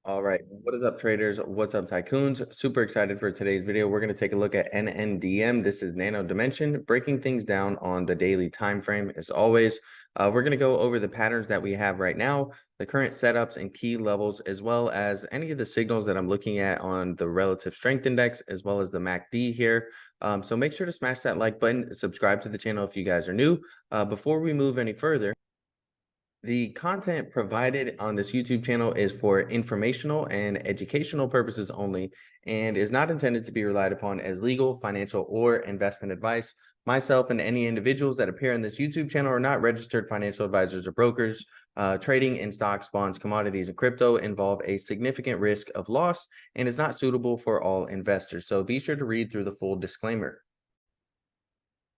All right, what is up, traders? What's up, tycoons? Super excited for today's video. We're going to take a look at NNDM. This is Nano Dimension, breaking things down on the daily time frame. As always, we're going to go over the patterns that we have right now, the current setups and key levels, as well as any of the signals that I'm looking at on the relative strength index, as well as the MACD here. So make sure to smash that like button, subscribe to the channel if you guys are new. Before we move any further, the content provided on this YouTube channel is for informational and educational purposes only and is not intended to be relied upon as legal, financial, or investment advice. Myself and any individuals that appear in this YouTube channel are not registered financial advisors or brokers. Trading in stocks, bonds, commodities, and crypto involve a significant risk of loss and is not suitable for all investors. So be sure to read through the full disclaimer.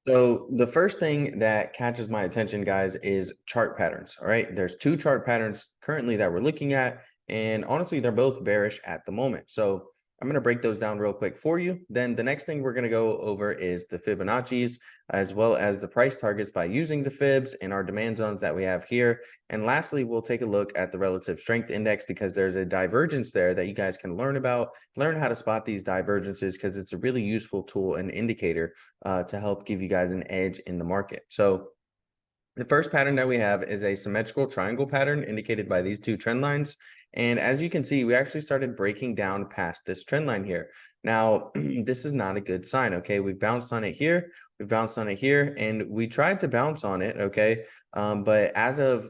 So the first thing that catches my attention, guys, is chart patterns. All right. There's two chart patterns currently that we're looking at. And honestly, they're both bearish at the moment. So I'm going to break those down real quick for you. Then the next thing we're going to go over is the Fibonacci's, as well as the price targets by using the fibs and our demand zones that we have here. And lastly, we'll take a look at the relative strength index because there's a divergence there that you guys can learn about, learn how to spot these divergences because it's a really useful tool and indicator to help give you guys an edge in the market. So the first pattern that we have is a symmetrical triangle pattern indicated by these two trend lines. And as you can see, we actually started breaking down past this trend line here. Now, this is not a good sign, okay? We've bounced on it here, we've bounced on it here, and we tried to bounce on it, okay? But as of,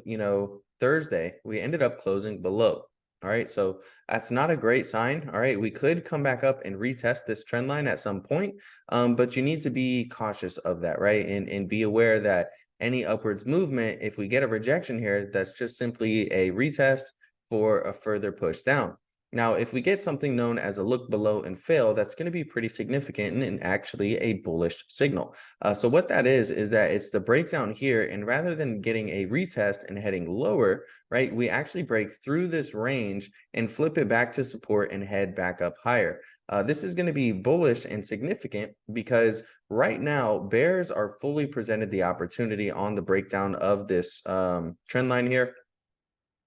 Thursday, we ended up closing below. All right, so that's not a great sign. All right, we could come back up and retest this trend line at some point, but you need to be cautious of that, right? And be aware that any upwards movement, if we get a rejection here, that's just simply a retest for a further push down. Now, if we get something known as a look below and fail, that's going to be pretty significant and actually a bullish signal. So what that is that it's the breakdown here. And rather than getting a retest and heading lower, right, we actually break through this range and flip it back to support and head back up higher. This is going to be bullish and significant because right now bears are fully presented the opportunity on the breakdown of this trend line here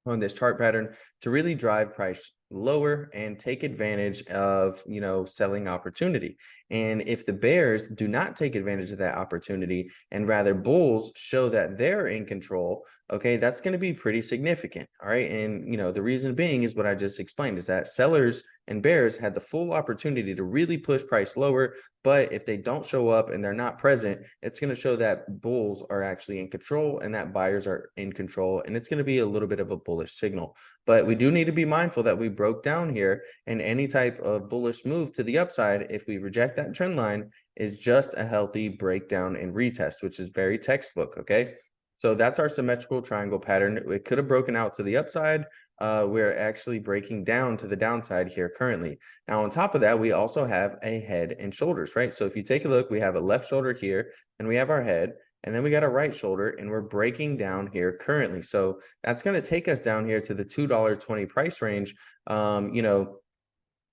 on this chart pattern to really drive price lower and take advantage of selling opportunity. And if the bears do not take advantage of that opportunity and rather bulls show that they're in control, okay, that's going to be pretty significant. All right, and the reason being is what I just explained, is that sellers and bears had the full opportunity to really push price lower. But if they don't show up and they're not present, it's going to show that bulls are actually in control and that buyers are in control. And it's going to be a little bit of a bullish signal. But we do need to be mindful that we broke down here, and any type of bullish move to the upside, if we reject that trend line, is just a healthy breakdown and retest, which is very textbook. Okay. So that's our symmetrical triangle pattern. It could have broken out to the upside. We're actually breaking down to the downside here currently. Now, on top of that, we also have a head and shoulders, right? So if you take a look, we have a left shoulder here and we have our head, and then we got a right shoulder and we're breaking down here currently. So that's going to take us down here to the $2.20 price range.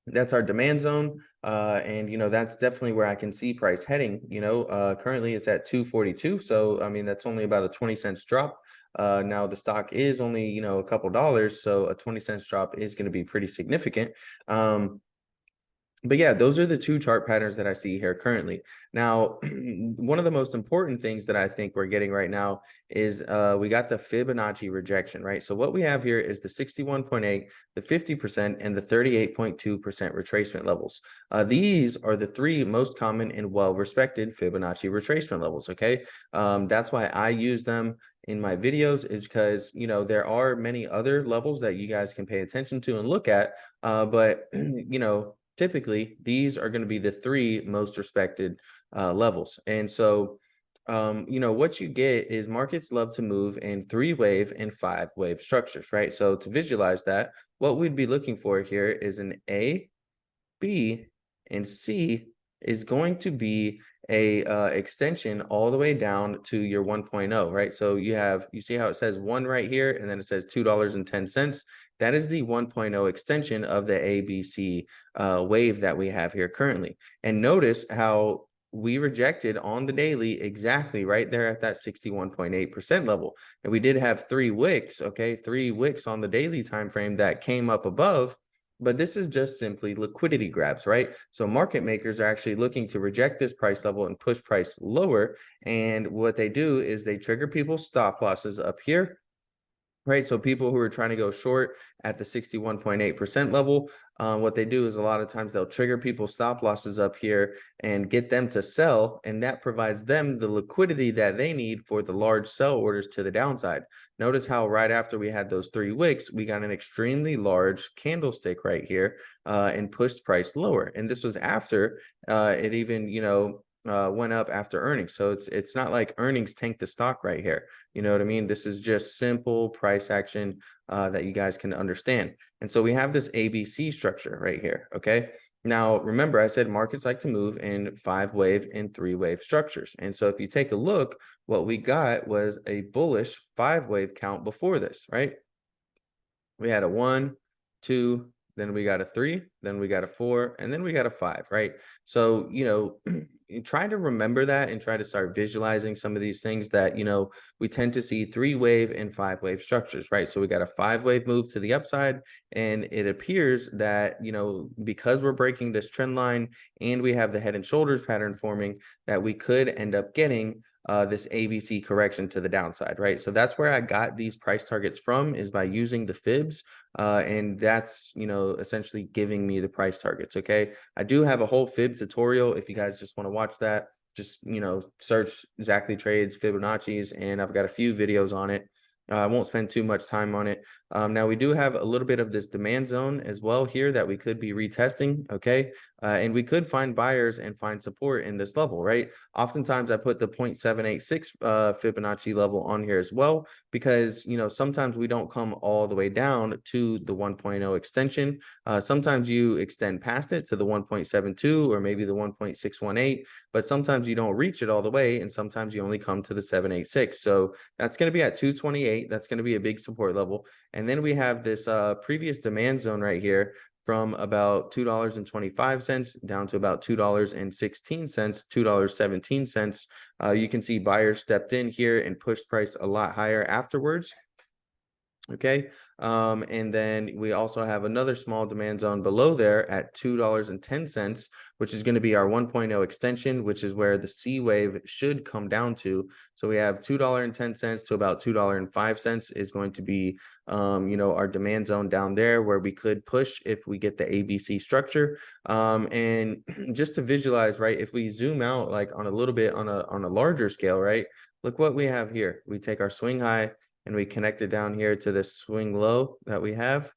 That's our demand zone. And that's definitely where I can see price heading. Currently it's at 242. So, I mean, that's only about a 20 cents drop. Now the stock is only, a couple dollars. So a 20 cents drop is going to be pretty significant. But yeah, those are the two chart patterns that I see here currently. Now, one of the most important things that I think we're getting right now is we got the Fibonacci rejection, right? So what we have here is the 61.8, the 50%, and the 38.2% retracement levels. These are the three most common and well-respected Fibonacci retracement levels, okay? That's why I use them in my videos, is because, there are many other levels that you guys can pay attention to and look at, but, typically these are going to be the three most respected levels. And so what you get is markets love to move in 3-wave and 5-wave structures, right? So to visualize that, what we'd be looking for here is an A, B, and C is going to be a extension all the way down to your 1.0, right? So you see how it says 1 right here, and then it says $2.10. That is the 1.0 extension of the ABC wave that we have here currently. And notice how we rejected on the daily exactly right there at that 61.8% level. And we did have 3 wicks, okay, 3 wicks on the daily time frame that came up above. But this is just simply liquidity grabs, right? So market makers are actually looking to reject this price level and push price lower. And what they do is they trigger people's stop losses up here, right? So people who are trying to go short at the 61.8% level, what they do is a lot of times they'll trigger people's stop losses up here and get them to sell, and that provides them the liquidity that they need for the large sell orders to the downside. Notice how right after we had those 3 wicks, we got an extremely large candlestick right here and pushed price lower. And this was after it even, went up after earnings. So it's not like earnings tanked the stock right here. You know what I mean? This is just simple price action that you guys can understand. And so we have this ABC structure right here. Okay. Now, remember, I said markets like to move in 5-wave and 3-wave structures. And so if you take a look, what we got was a bullish 5-wave count before this, right? We had a 1, 2, then we got a 3, then we got a 4, and then we got a 5, right? So, you try to remember that and try to start visualizing some of these things that, we tend to see 3-wave and 5-wave structures, right? So we got a 5-wave move to the upside, and it appears that, because we're breaking this trend line and we have the head and shoulders pattern forming, that we could end up getting this ABC correction to the downside, right? So that's where I got these price targets from, is by using the fibs. And that's, essentially giving me the price targets. Okay. I do have a whole fib tutorial. If you guys just want to watch that, just, search exactly trades, Fibonacci's, and I've got a few videos on it. I won't spend too much time on it. Now we do have a little bit of this demand zone as well here that we could be retesting. Okay. And we could find buyers and find support in this level, right? Oftentimes I put the 0.786 Fibonacci level on here as well, because, sometimes we don't come all the way down to the 1.0 extension. Sometimes you extend past it to the 1.72 or maybe the 1.618, but sometimes you don't reach it all the way. And sometimes you only come to the 786. So that's going to be at 228. That's going to be a big support level. And then we have this previous demand zone right here from about $2.25 down to about $2.16, $2.17. You can see buyers stepped in here and pushed price a lot higher afterwards. Okay. And then we also have another small demand zone below there at $2.10, which is going to be our 1.0 extension, which is where the C wave should come down to. So we have $2.10 to about $2.05 is going to be, our demand zone down there, where we could push if we get the ABC structure. And just to visualize, right, if we zoom out like on a little bit on a larger scale, right, look what we have here. We take our swing high and we connect it down here to this swing low that we have.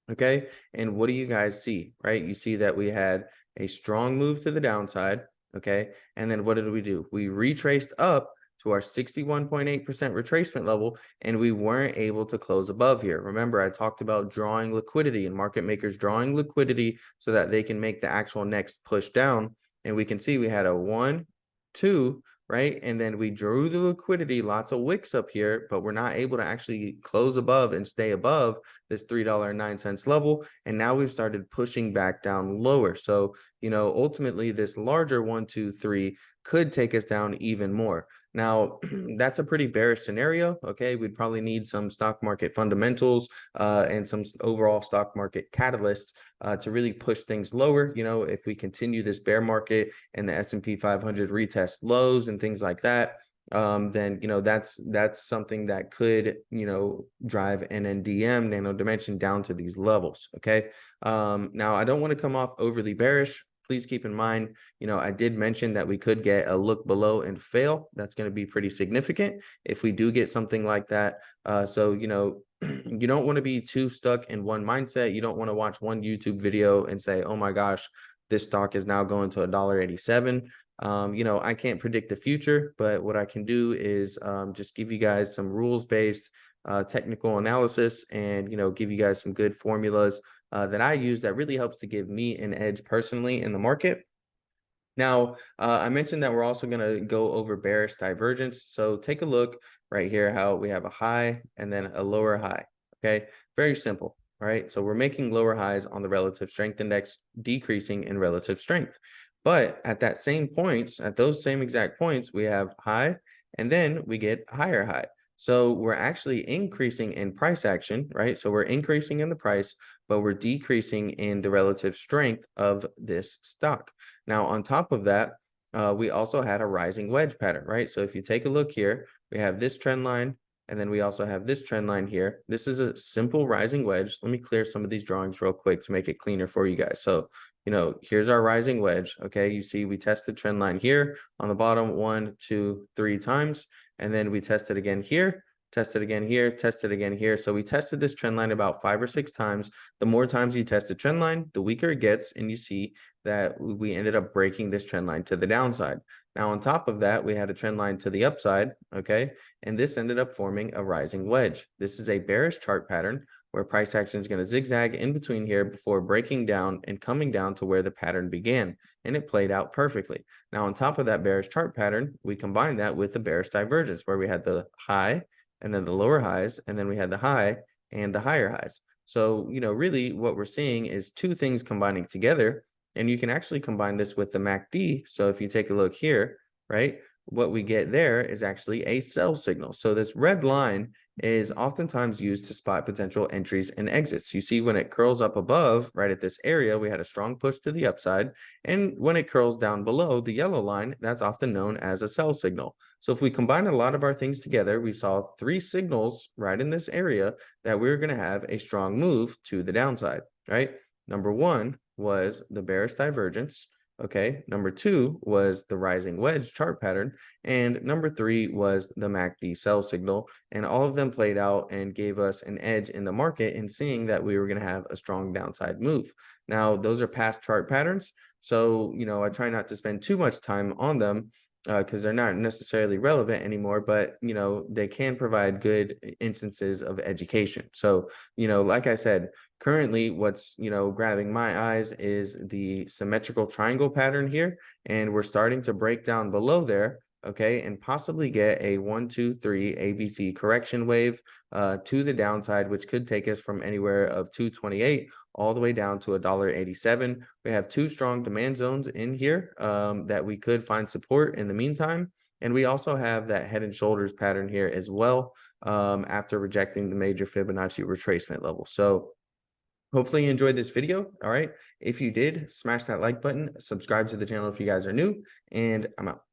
Okay. And what do you guys see, right? You see that we had a strong move to the downside. Okay. And then what did we do? We retraced up to our 61.8% retracement level, and we weren't able to close above here. Remember, I talked about drawing liquidity and market makers drawing liquidity so that they can make the actual next push down. And we can see we had a 1, 2, right? And then we drew the liquidity, lots of wicks up here, but we're not able to actually close above and stay above this $3.09 level. And now we've started pushing back down lower. So, ultimately this larger 1, 2, 3 could take us down even more. Now, that's a pretty bearish scenario. Okay. We'd probably need some stock market fundamentals and some overall stock market catalysts to really push things lower. If we continue this bear market and the S&P 500 retest lows and things like that, then that's something that could drive NNDM, nano dimension, down to these levels. Okay. Now I don't want to come off overly bearish. Please keep in mind, I did mention that we could get a look below and fail. That's going to be pretty significant if we do get something like that. So you don't want to be too stuck in one mindset. You don't want to watch one YouTube video and say, oh my gosh, this stock is now going to $1.87. I can't predict the future, but what I can do is just give you guys some rules-based technical analysis and, give you guys some good formulas that I use that really helps to give me an edge personally in the market. Now, I mentioned that we're also going to go over bearish divergence. So take a look right here, how we have a high and then a lower high. Okay, very simple. All right, so we're making lower highs on the relative strength index, decreasing in relative strength. But at that same points, at those same exact points, we have high and then we get higher high. So we're actually increasing in price action, right? So we're increasing in the price, but we're decreasing in the relative strength of this stock. Now, on top of that, we also had a rising wedge pattern, right? So if you take a look here, we have this trend line, and then we also have this trend line here. This is a simple rising wedge. Let me clear some of these drawings real quick to make it cleaner for you guys. So, here's our rising wedge. Okay, you see we tested trend line here on the bottom 1, 2, 3 times, and then we tested again here, tested again here, tested again here. So we tested this trend line about 5 or 6 times. The more times you test the trend line, the weaker it gets, and you see that we ended up breaking this trend line to the downside. Now, on top of that, we had a trend line to the upside, okay? And this ended up forming a rising wedge. This is a bearish chart pattern where price action is going to zigzag in between here before breaking down and coming down to where the pattern began. And it played out perfectly. Now, on top of that bearish chart pattern, we combined that with the bearish divergence where we had the high and then the lower highs, and then we had the high and the higher highs. So, really what we're seeing is two things combining together. And you can actually combine this with the MACD. So if you take a look here, right, what we get there is actually a sell signal. So this red line is oftentimes used to spot potential entries and exits. You see when it curls up above, right at this area, we had a strong push to the upside. And when it curls down below the yellow line, that's often known as a sell signal. So if we combine a lot of our things together, we saw 3 signals right in this area that we're going to have a strong move to the downside, right? Number 1 was the bearish divergence. Okay, number 2 was the rising wedge chart pattern, and number 3 was the MACD sell signal, and all of them played out and gave us an edge in the market in seeing that we were going to have a strong downside move. Now, those are past chart patterns, so I try not to spend too much time on them because they're not necessarily relevant anymore, but they can provide good instances of education. So, like I said, currently what's grabbing my eyes is the symmetrical triangle pattern here, and we're starting to break down below there, okay, and possibly get a 1, 2, 3 ABC correction wave to the downside, which could take us from anywhere of 228 all the way down to $1.87. We have 2 strong demand zones in here that we could find support in the meantime. And we also have that head and shoulders pattern here as well after rejecting the major Fibonacci retracement level. So hopefully you enjoyed this video. All right. If you did, smash that like button, subscribe to the channel if you guys are new, and I'm out.